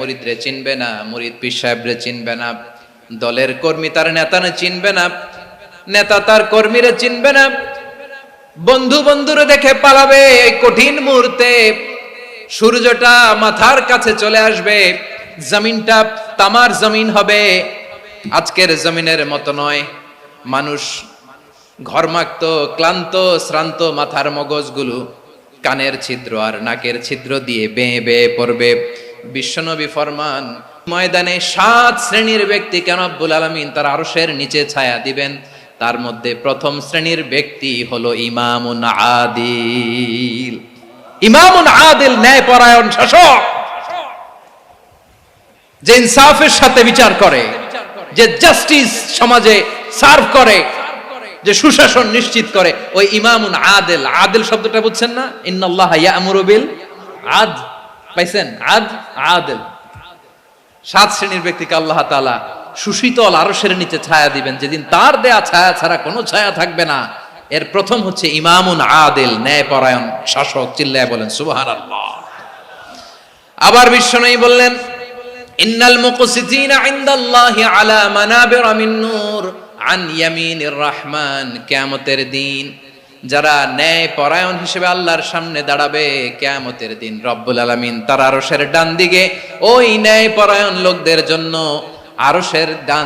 মুরিদরে চিনবে না, মুরিদ পীর সাহেবরে চিনবে না, দলের কর্মী তার নেতারে চিনবে না, নেতা তার কর্মীরে চিনবে না, বন্ধু বন্ধুরে দেখে পালাবে। এই কঠিন মুহূর্তে সূর্যটা মাথার কাছে চলে আসবে, জমিনটা তামার জমিন হবে। আজকের জমিনের মতো নয়। মানুষ ঘর্মাক্ত, ক্লান্ত, শ্রান্ত মাথার মগজগুলো কানের ছিদ্র আর নাকের ছিদ্র দিয়ে বেয়ে বেয়ে পড়বে। বিশ্বনবী ফরমান, ময়দানে 7 শ্রেণীর ব্যক্তিকে রব্বুল আলামিন তার আরশের নিচে ছায়া দিবেন। তার মধ্যে প্রথম শ্রেণীর ব্যক্তি হলো ইমামুন আদিল। ইমামুন আদিল, ন্যায়পরায়ণ শাসক, যে ইনসাফের সাথে বিচার করে, যে জাস্টিস সমাজে সার্ভ করে, যে সুশাসন নিশ্চিত করে, ওই ইমামুন আদিল। আদিল শব্দটা বুঝছেন না? ইন্নাল্লাহা ইয়া'মুরু বিল আদল। পাইছেন? আদিল। 7 শ্রেণীর ব্যক্তিকে আল্লাহ তাআলা সুশীতল আরশের নিচে ছায়া দিবেন, যেদিন তার দেয়া ছায়া ছাড়া কোনো ছায়া থাকবে না। এর প্রথম হচ্ছে ইমামুন আদিল, ন্যায়পরায়ণ শাসক। চিল্লায় বলেন সুবহানাল্লাহ। আবার বিশ্বনবী বললেন, ইন্নাল মুকসিতিনা ইনদাল্লাহি আলা মানাবিরা মিন নূর আন ইয়ামিনির রহমান। কিয়ামতের দিন যারা ন্যায়পরায়ণ হিসেবে আল্লাহর সামনে দাঁড়াবে, কিয়ামতের দিন রব্বুল আলামিন তার আরশের ডান দিকে ওই ন্যায়পরায়ণ লোকদের জন্য আরশের ডান